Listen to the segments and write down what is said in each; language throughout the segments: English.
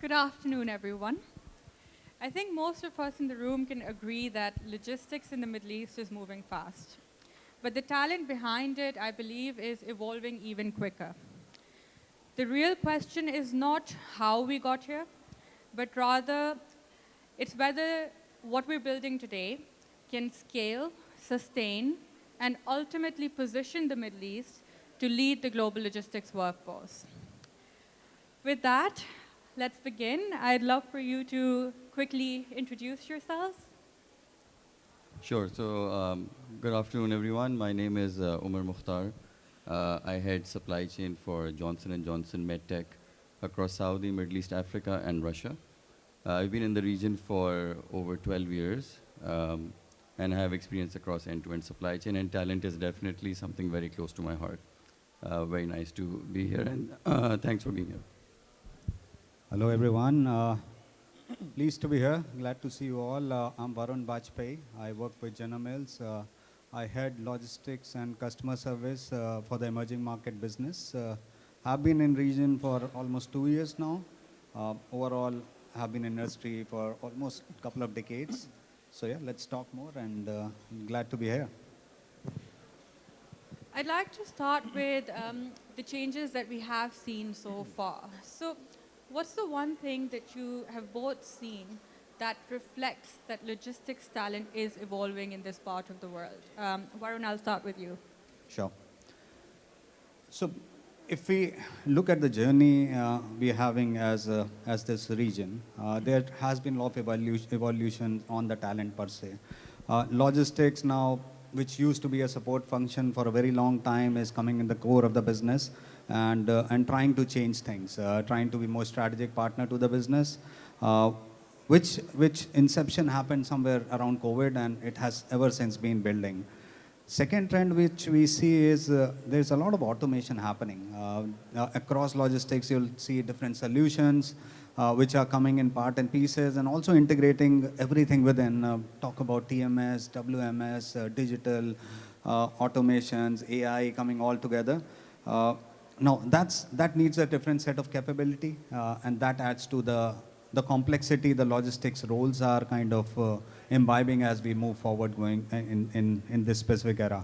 Good afternoon, everyone. I think most of us in the room can agree that logistics in the Middle East is moving fast. But the talent behind it, I believe, is evolving even quicker. The real question is not how we got here, but rather it's whether what we're building today can scale, sustain, and ultimately position the Middle East to lead the global logistics workforce. With that, let's begin. I'd love for you to quickly introduce yourselves. Sure. Good afternoon, everyone. My name is Umar Mukhtar. I head supply chain for Johnson & Johnson MedTech across Saudi, Middle East, Africa, and Russia. I've been in the region for over 12 years and have experience across end-to-end supply chain, and talent is definitely something very close to my heart. Very nice to be here, and thanks for being here. Hello, everyone. Pleased to be here. Glad to see you all. I'm Varun Bajpayee. I work with General Mills. I head logistics and customer service for the emerging market business. I've been in region for almost 2 years now. Overall, have been in industry for almost a couple of decades. So yeah, let's talk more, and glad to be here. I'd like to start with the changes that we have seen so far. So what's the one thing that you have both seen that reflects that logistics talent is evolving in this part of the world? Varun, I'll start with you. Sure. So if we look at the journey we're having as this region, there has been a lot of evolution on the talent per se. Logistics now, which used to be a support function for a very long time, is coming in the core of the business and trying to change things, trying to be more strategic partner to the business, which inception happened somewhere around COVID, and it has ever since been building. Second trend which we see is there's a lot of automation happening. Across logistics, you'll see different solutions which are coming in part and pieces, and also integrating everything within. Talk about TMS, WMS, digital, automations, AI coming all together. Now, that needs a different set of capability, and that adds to the complexity the logistics roles are kind of imbibing as we move forward going in this specific era.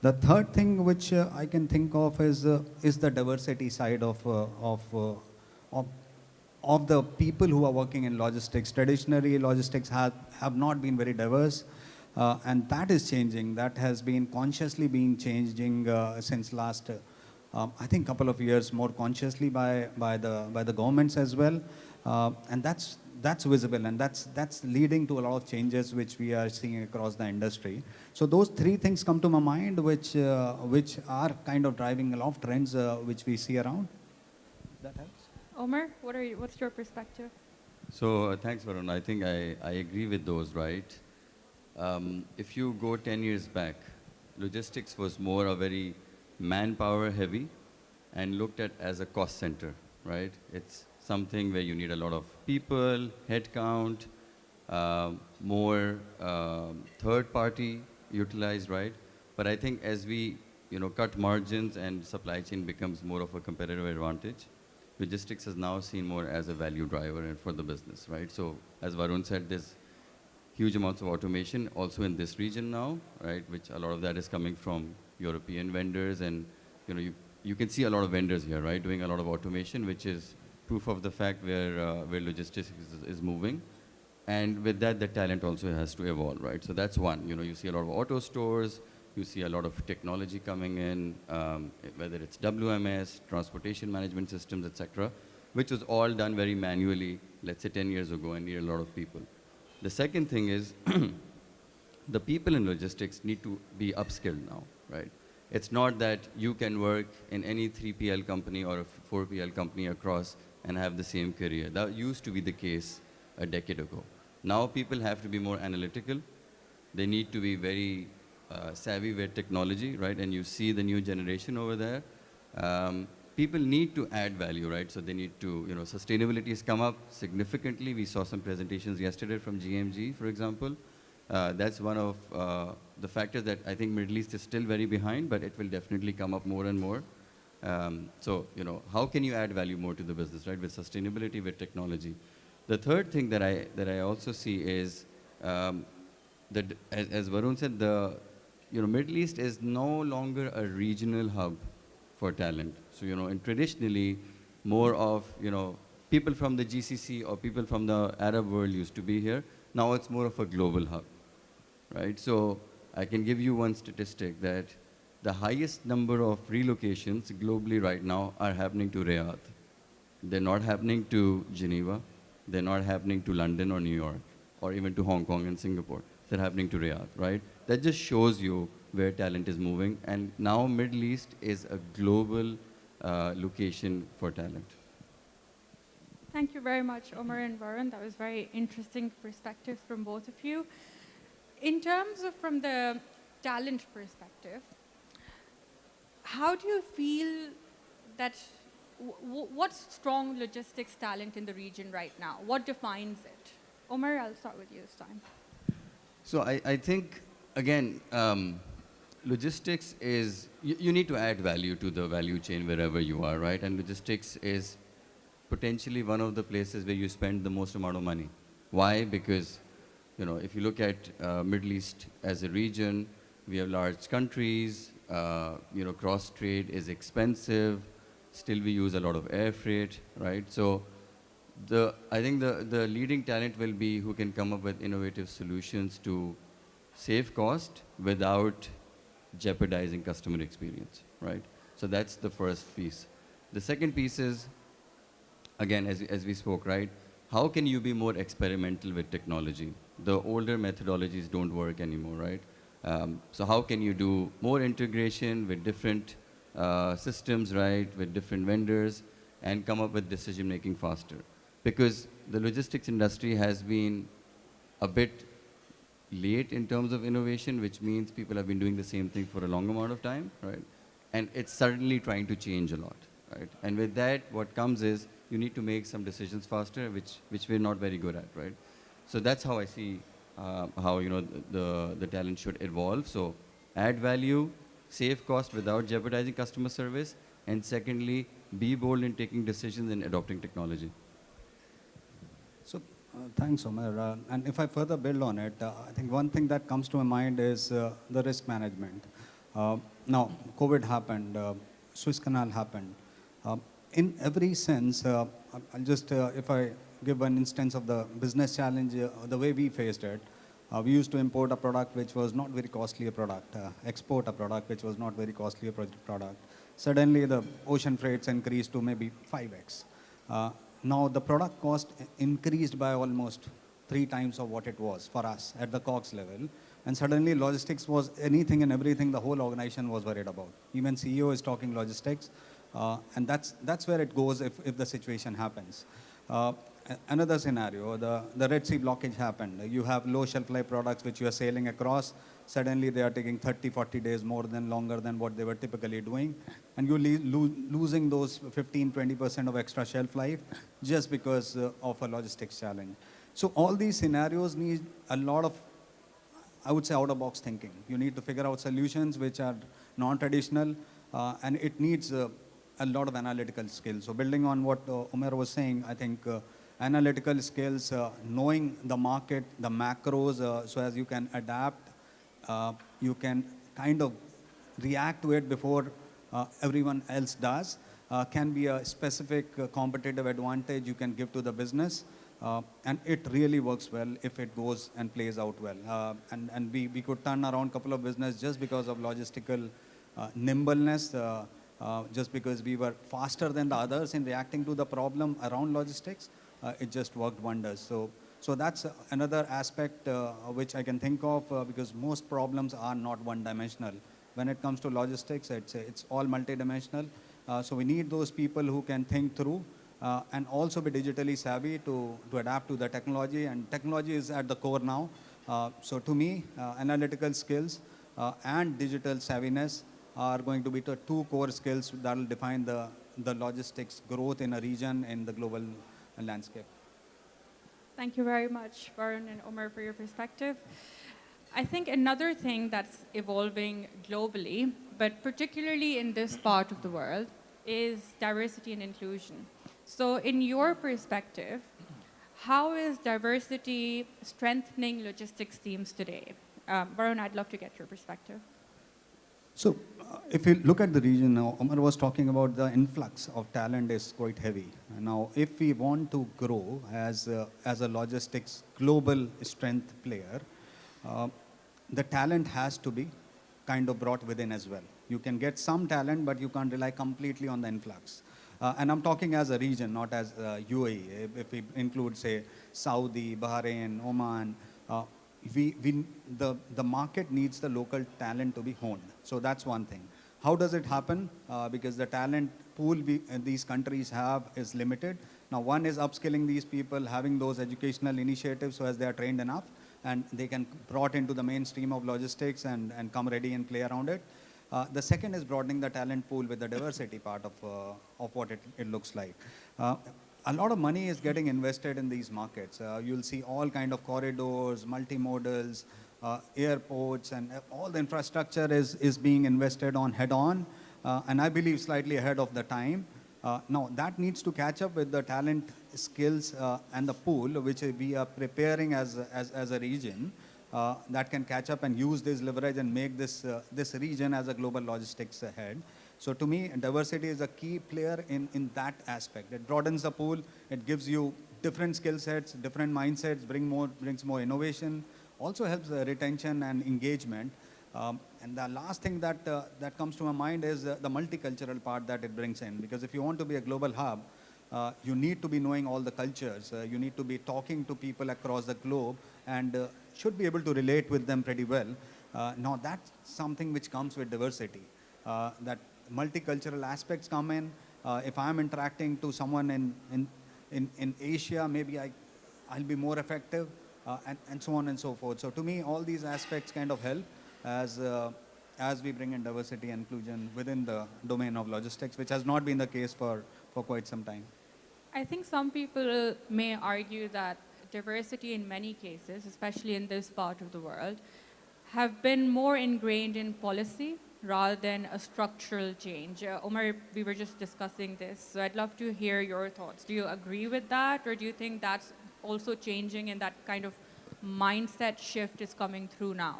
The third thing which I can think of is the diversity side of the people who are working in logistics. Traditionally, logistics have not been very diverse, and that is changing. That has been consciously being changing since last, I think, couple of years, more consciously by the governments as well, and that's visible, and that's leading to a lot of changes which we are seeing across the industry. So those three things come to my mind, which are kind of driving a lot of trends which we see around. That helps. Omar, what's your perspective? So thanks, Varun. I think I agree with those, right? If you go 10 years back, logistics was more a very manpower heavy and looked at as a cost center, right? It's something where you need a lot of people, headcount, more third party utilized, right? But I think as we cut margins and supply chain becomes more of a competitive advantage, logistics is now seen more as a value driver for the business, right? So as Varun said, there's huge amounts of automation also in this region now, right? Which a lot of that is coming from European vendors, and you can see a lot of vendors here, right? Doing a lot of automation, which is proof of the fact where logistics is moving. And with that, the talent also has to evolve, right? So that's one. You see a lot of auto stores, you see a lot of technology coming in, whether it's WMS, transportation management systems, etc., which was all done very manually, let's say 10 years ago, and needed a lot of people. The second thing is the people in logistics need to be upskilled now, right? It's not that you can work in any 3PL company or a 4PL company across and have the same career. That used to be the case a decade ago. Now people have to be more analytical. They need to be very savvy with technology, right? And you see the new generation over there. People need to add value, right? So they need to, sustainability has come up significantly. We saw some presentations yesterday from GMG, for example. That's one of the factors that I think Middle East is still very behind, but it will definitely come up more and more. So, how can you add value more to the business, right? With sustainability, with technology. The third thing that I also see is that, as Varun said, the Middle East is no longer a regional hub for talent. So, and traditionally, more of people from the GCC or people from the Arab world used to be here. Now it's more of a global hub, right? So I can give you one statistic that the highest number of relocations globally right now are happening to Riyadh. They're not happening to Geneva. They're not happening to London or New York or even to Hong Kong and Singapore. They're happening to Riyadh, right? That just shows you where talent is moving. And now Middle East is a global location for talent. Thank you very much, Omar and Varun. That was very interesting perspectives from both of you. In terms of from the talent perspective, how do you feel that, what's strong logistics talent in the region right now? What defines it? Omar, I'll start with you this time. So I think, again, logistics is, you need to add value to the value chain wherever you are, right? And logistics is potentially one of the places where you spend the most amount of money. Why? Because, if you look at Middle East as a region, we have large countries, cross trade is expensive, still we use a lot of air freight, right? So I think the leading talent will be who can come up with innovative solutions to save cost without jeopardizing customer experience, right? So that's the first piece. The second piece is, again, as we spoke, right? How can you be more experimental with technology? The older methodologies don't work anymore, right? So how can you do more integration with different systems, right? With different vendors and come up with decision making faster? Because the logistics industry has been a bit late in terms of innovation, which means people have been doing the same thing for a long amount of time, right? And it's suddenly trying to change a lot, right? And with that, what comes is you need to make some decisions faster, which we're not very good at, right? So that's how I see how the talent should evolve. So add value, save cost without jeopardizing customer service, and secondly, be bold in taking decisions and adopting technology. So thanks, Omar. And if I further build on it, I think one thing that comes to my mind is the risk management. Now, COVID happened, Suez Canal happened. In every sense, I'll just, if I give an instance of the business challenge, the way we faced it, we used to import a product which was not very costly a product, export a product which was not very costly a product. Suddenly, the ocean freights increased to maybe 5x. Now, the product cost increased by almost 3 times of what it was for us at the COGS level. And suddenly, logistics was anything and everything the whole organization was worried about. Even CEO is talking logistics. And that's where it goes if the situation happens. Another scenario, the Red Sea blockage happened. You have low shelf life products which you are sailing across. Suddenly they are taking 30, 40 days longer than what they were typically doing. And you're losing those 15, 20% of extra shelf life just because of a logistics challenge. So all these scenarios need a lot of, I would say, out-of-box thinking. You need to figure out solutions which are non-traditional, and it needs a lot of analytical skills. So building on what Umar was saying, I think analytical skills, knowing the market, the macros, so as you can adapt, you can kind of react to it before everyone else does, can be a specific competitive advantage you can give to the business. And it really works well if it goes and plays out well. And we could turn around a couple of business just because of logistical nimbleness, just because we were faster than the others in reacting to the problem around logistics. It just worked wonders. So that's another aspect which I can think of, because most problems are not one-dimensional. When it comes to logistics, it's all multidimensional. So we need those people who can think through and also be digitally savvy to adapt to the technology. And technology is at the core now. So to me, analytical skills and digital savviness are going to be the 2 core skills that will define the logistics growth in a region in the global landscape. Thank you very much, Varun and Omar, for your perspective. I think another thing that's evolving globally, but particularly in this part of the world, is diversity and inclusion. So in your perspective, how is diversity strengthening logistics teams today? Varun, I'd love to get your perspective. So, if you look at the region now, Omar was talking about the influx of talent is quite heavy. Now, if we want to grow as a logistics global strength player, uh, the talent has to be kind of brought within as well. You can get some talent, but you can't rely completely on the influx. And I'm talking as a region, not as UAE. If we include, say, Saudi, Bahrain, Oman, the market needs the local talent to be honed. So that's one thing. How does it happen? Because the talent pool these countries have is limited. Now, one is upskilling these people, having those educational initiatives so as they are trained enough and they can brought into the mainstream of logistics and come ready and play around it. The second is broadening the talent pool with the diversity part of what it looks like. A lot of money is getting invested in these markets. You'll see all kind of corridors, multimodals, airports, and all the infrastructure is being invested on head-on, and I believe slightly ahead of the time. Now, that needs to catch up with the talent, skills, and the pool, which we are preparing as a region, that can catch up and use this leverage and make this region as a global logistics head. So to me, diversity is a key player in that aspect. It broadens the pool. It gives you different skill sets, different mindsets, brings more innovation. Also helps retention and engagement. And the last thing that comes to my mind is the multicultural part that it brings in. Because if you want to be a global hub, you need to be knowing all the cultures. You need to be talking to people across the globe and should be able to relate with them pretty well. Now that's something which comes with diversity. That multicultural aspects come in. If I'm interacting to someone in Asia, maybe I'll be more effective, and so on and so forth. So to me, all these aspects kind of help as we bring in diversity and inclusion within the domain of logistics, which has not been the case for quite some time. I think some people may argue that diversity in many cases, especially in this part of the world, have been more ingrained in policy rather than a structural change. Omar, we were just discussing this, so I'd love to hear your thoughts. Do you agree with that, or do you think that's also changing and that kind of mindset shift is coming through now?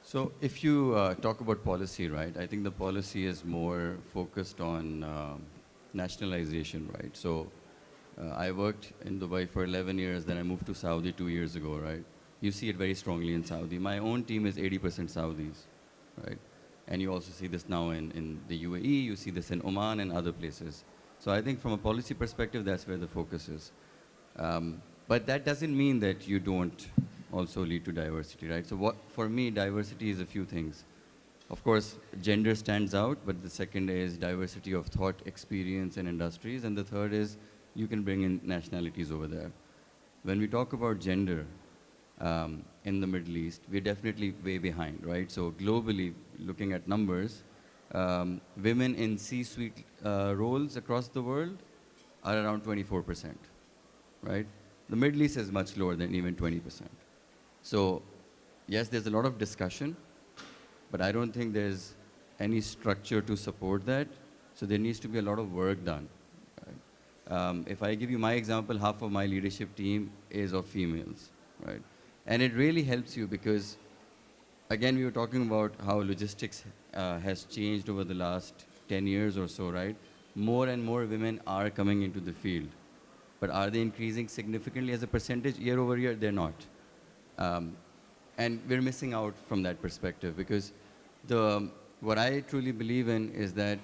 So if you talk about policy, right, I think the policy is more focused on nationalization, right? So I worked in Dubai for 11 years, then I moved to Saudi 2 years ago, right? You see it very strongly in Saudi. My own team is 80% Saudis, right? And you also see this now in the UAE, you see this in Oman and other places. So I think from a policy perspective, that's where the focus is. But that doesn't mean that you don't also lead to diversity, right? So for me, diversity is a few things. Of course, gender stands out, but the second is diversity of thought, experience, and industries. And the third is you can bring in nationalities over there. When we talk about gender in the Middle East, we're definitely way behind, right? So globally, looking at numbers, women in C-suite roles across the world are around 24%, right? The Middle East is much lower than even 20%. So yes, there's a lot of discussion, but I don't think there's any structure to support that. So there needs to be a lot of work done. Right? If I give you my example, half of my leadership team is of females, right? And it really helps you because, again, we were talking about how logistics has changed over the last 10 years or so, right? More and more women are coming into the field. But are they increasing significantly as a percentage year over year? They're not. And we're missing out from that perspective because what I truly believe in is that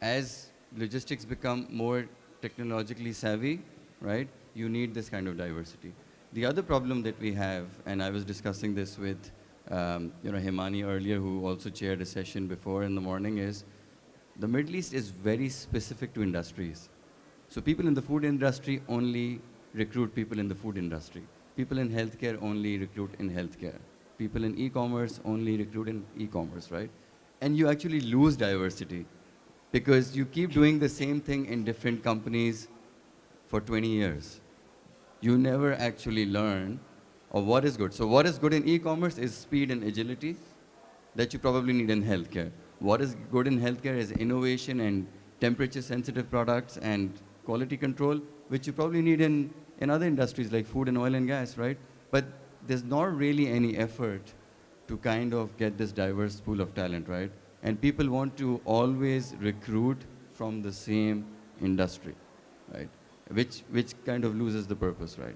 as logistics become more technologically savvy, right, you need this kind of diversity. The other problem that we have, and I was discussing this with Himani earlier, who also chaired a session before in the morning, is the Middle East is very specific to industries. So people in the food industry only recruit people in the food industry. People in healthcare only recruit in healthcare. People in e-commerce only recruit in e-commerce, right? And you actually lose diversity because you keep doing the same thing in different companies for 20 years. You never actually learn of what is good. So what is good in e-commerce is speed and agility that you probably need in healthcare. What is good in healthcare is innovation and temperature-sensitive products and quality control, which you probably need in other industries like food and oil and gas, right? But there's not really any effort to kind of get this diverse pool of talent, right? And people want to always recruit from the same industry, right? Which kind of loses the purpose, right?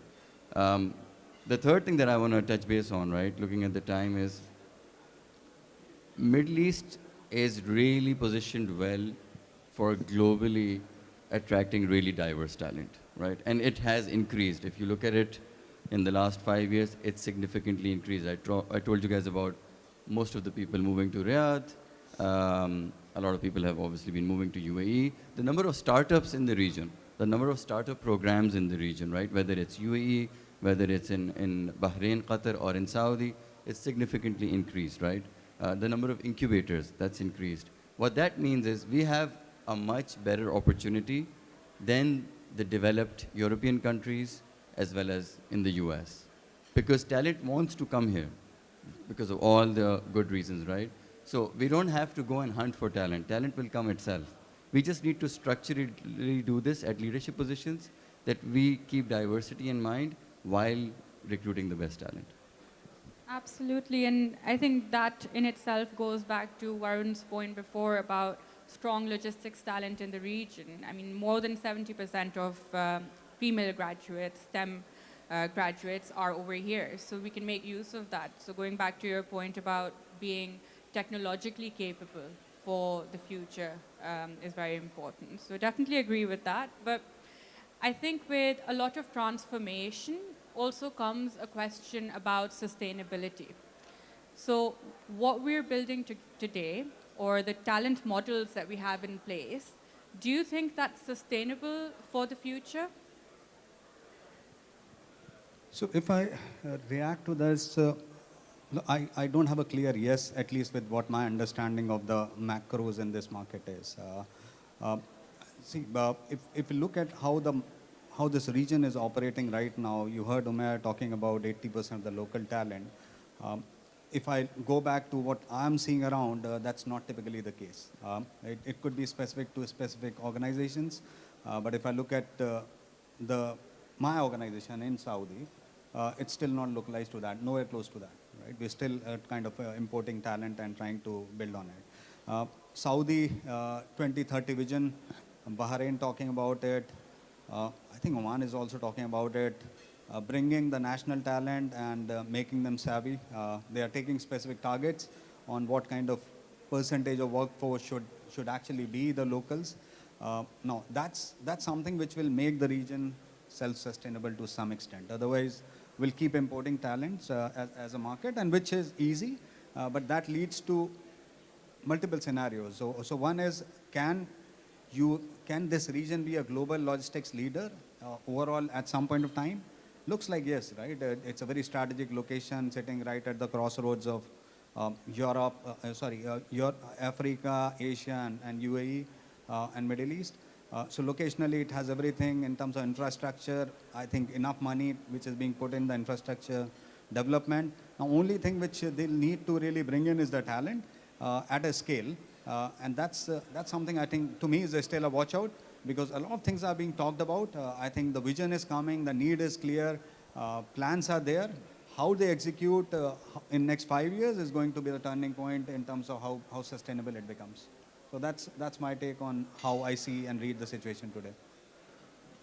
The third thing that I want to touch base on, right, looking at the time is Middle East is really positioned well for globally attracting really diverse talent, right? And it has increased. If you look at it in the last 5 years, it's significantly increased. I told you guys about most of the people moving to Riyadh. A lot of people have obviously been moving to UAE. The number of startups in the region, the number of startup programs in the region, right? Whether it's UAE, whether it's in Bahrain, Qatar, or in Saudi, it's significantly increased, right? The number of incubators, that's increased. What that means is we have a much better opportunity than the developed European countries as well as in the US. Because talent wants to come here because of all the good reasons, right? So we don't have to go and hunt for talent. Talent will come itself. We just need to structurally do this at leadership positions, that we keep diversity in mind while recruiting the best talent. Absolutely, and I think that in itself goes back to Varun's point before about strong logistics talent in the region. I mean, more than 70% of female graduates, STEM graduates, are over here. So we can make use of that. So going back to your point about being technologically capable for the future is very important. So definitely agree with that. But I think with a lot of transformation also comes a question about sustainability. So what we're building today, or the talent models that we have in place, do you think that's sustainable for the future? So if I react to this, no, I don't have a clear yes, at least with what my understanding of the macros in this market is. If you look at how this region is operating right now, you heard Umair talking about 80% of the local talent. If I go back to what I'm seeing around, that's not typically the case. It could be specific to specific organizations, but if I look at my organization in Saudi, it's still not localized to that, nowhere close to that. Right? We're still kind of importing talent and trying to build on it. Saudi 2030 vision, Bahrain talking about it. I think Oman is also talking about it. Bringing the national talent and making them savvy. They are taking specific targets on what kind of percentage of workforce should actually be the locals. Now, that's something which will make the region self-sustainable to some extent. Otherwise, we'll keep importing talents as a market, and which is easy, but that leads to multiple scenarios. So one is, can this region be a global logistics leader overall at some point of time? Looks like yes, right? It's a very strategic location sitting right at the crossroads of Africa, Asia, and UAE and Middle East. So locationally, it has everything in terms of infrastructure. I think enough money which is being put in the infrastructure development. The only thing which they'll need to really bring in is the talent at a scale. And that's something I think, to me, is still a watch out, because a lot of things are being talked about. I think the vision is coming, the need is clear, plans are there. How they execute in next 5 years is going to be the turning point in terms of how sustainable it becomes. So that's my take on how I see and read the situation today.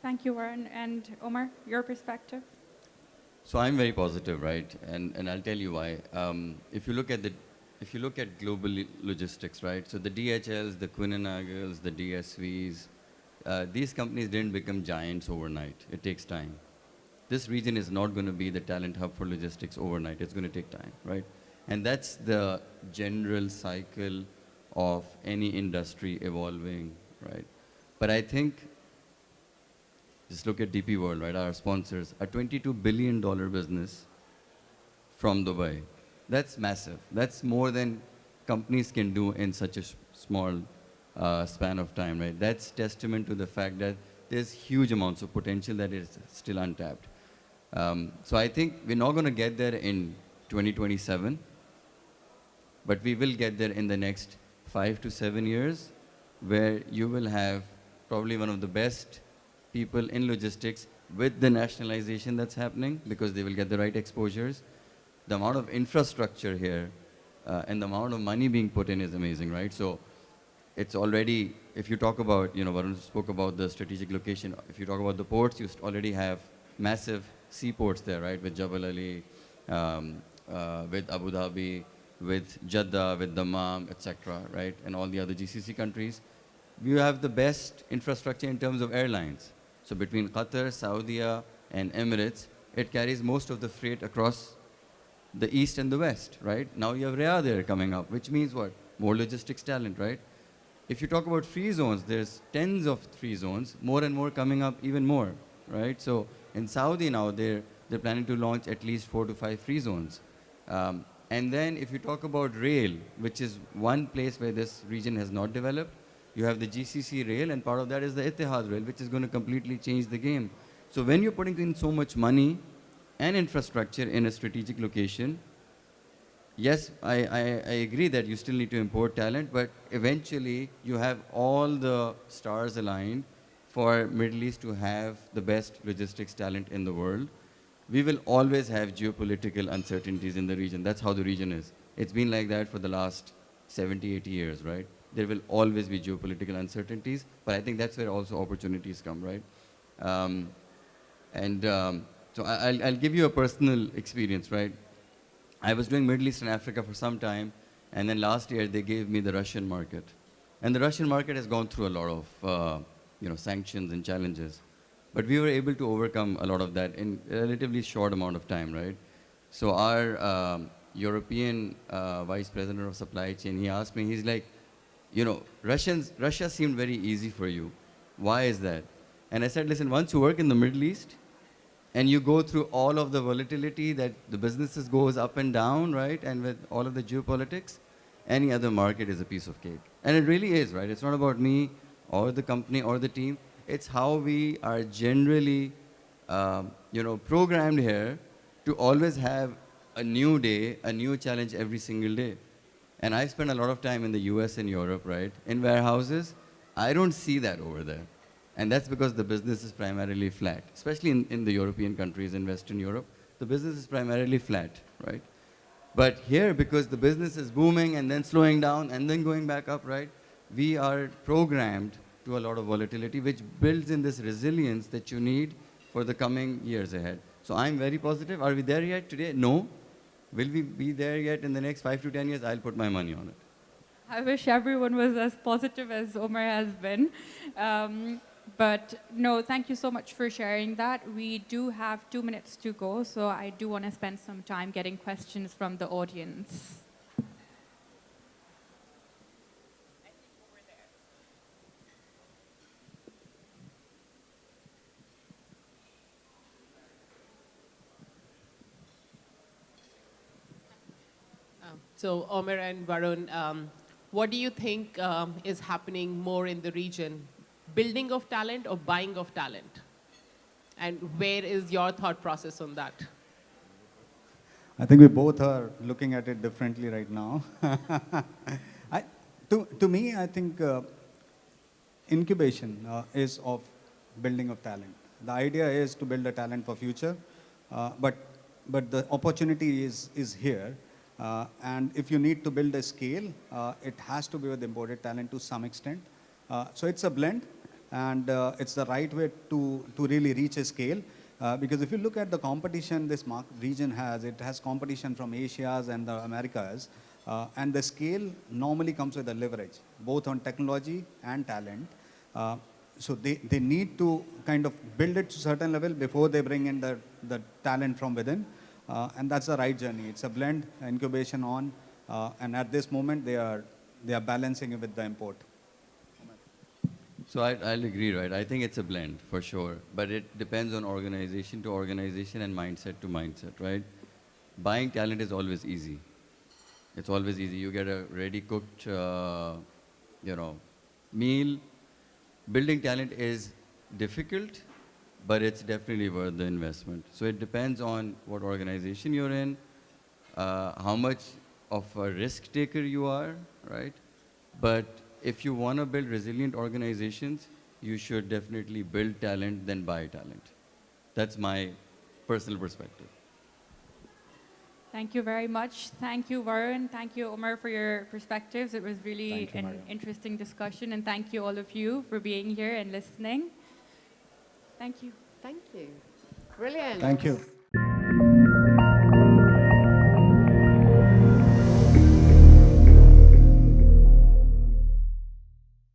Thank you, Varun. And Omar, your perspective? So I'm very positive, right? And I'll tell you why. If you look at global logistics, right? So the DHLs, the Quinnenagels, the DSVs, these companies didn't become giants overnight. It takes time. This region is not going to be the talent hub for logistics overnight. It's going to take time, right? And that's the general cycle of any industry evolving, right? But I think, just look at DP World, right? Our sponsors, a $22 billion business from Dubai. That's massive. That's more than companies can do in such a small span of time, right? That's testament to the fact that there's huge amounts of potential that is still untapped. So I think we're not going to get there in 2027, but we will get there in the next 5 to 7 years, where you will have probably one of the best people in logistics with the nationalization that's happening, because they will get the right exposures. The amount of infrastructure here and the amount of money being put in is amazing, right? So it's already, if you talk about, Varun spoke about the strategic location. If you talk about the ports, you already have massive seaports there, right? With Jabal Ali, with Abu Dhabi, with Jeddah, with Dammam, etc., right? And all the other GCC countries. We have the best infrastructure in terms of airlines. So between Qatar, Saudi, and Emirates, it carries most of the freight across the east and the west, right? Now you have Riyadh there coming up, which means what? More logistics talent, right? If you talk about free zones, there's tens of free zones, more and more coming up, even more, right? So in Saudi now, they're planning to launch at least 4 to 5 free zones. And then if you talk about rail, which is one place where this region has not developed, you have the GCC rail, and part of that is the Etihad rail, which is going to completely change the game. So when you're putting in so much money and infrastructure in a strategic location, yes, I agree that you still need to import talent, but eventually you have all the stars aligned for Middle East to have the best logistics talent in the world. We will always have geopolitical uncertainties in the region. That's how the region is. It's been like that for the last 70, 80 years, right? There will always be geopolitical uncertainties, but I think that's where also opportunities come, right? So I'll give you a personal experience, right? I was doing Middle East and Africa for some time, and then last year they gave me the Russian market. And the Russian market has gone through a lot of sanctions and challenges. But we were able to overcome a lot of that in a relatively short amount of time, right? So our European vice president of supply chain, he asked me, he's like, Russia seemed very easy for you. Why is that? And I said, listen, once you work in the Middle East and you go through all of the volatility that the businesses goes up and down, right? And with all of the geopolitics, any other market is a piece of cake. And it really is, right? It's not about me or the company or the team. It's how we are generally, programmed here to always have a new day, a new challenge every single day. And I spend a lot of time in the US and Europe, right? In warehouses, I don't see that over there. And that's because the business is primarily flat, especially in the European countries in Western Europe. The business is primarily flat, right? But here, because the business is booming and then slowing down and then going back up, right? We are programmed to a lot of volatility, which builds in this resilience that you need for the coming years ahead. So I'm very positive. Are we there yet today? No. Will we be there yet in the next 5 to 10 years? I'll put my money on it. I wish everyone was as positive as Omar has been. But no, thank you so much for sharing that. We do have 2 minutes to go, so I do want to spend some time getting questions from the audience. So Omer and Varun, what do you think is happening more in the region? Building of talent or buying of talent? And where is your thought process on that? I think we both are looking at it differently right now. To me, I think incubation is of building of talent. The idea is to build a talent for future, but the opportunity is here. And if you need to build a scale, it has to be with imported talent to some extent. So it's a blend, and it's the right way to really reach a scale. Because if you look at the competition this region has, it has competition from Asias and the Americas. And the scale normally comes with a leverage, both on technology and talent. So they need to kind of build it to a certain level before they bring in the talent from within. And that's the right journey. It's a blend, incubation on, and at this moment they are balancing it with the import. So I'll agree, right? I think it's a blend for sure, but it depends on organization to organization and mindset to mindset, right? Buying talent is always easy. It's always easy. You get a ready cooked, meal. Building talent is difficult, but it's definitely worth the investment. So it depends on what organization you're in, how much of a risk taker you are, right? But if you want to build resilient organizations, you should definitely build talent, then buy talent. That's my personal perspective. Thank you very much. Thank you, Varun. Thank you, Omar, for your perspectives. It was really Thank you, an Marium. interesting discussion. And thank you, all of you, for being here and listening. Thank you. Thank you. Brilliant. Thank you.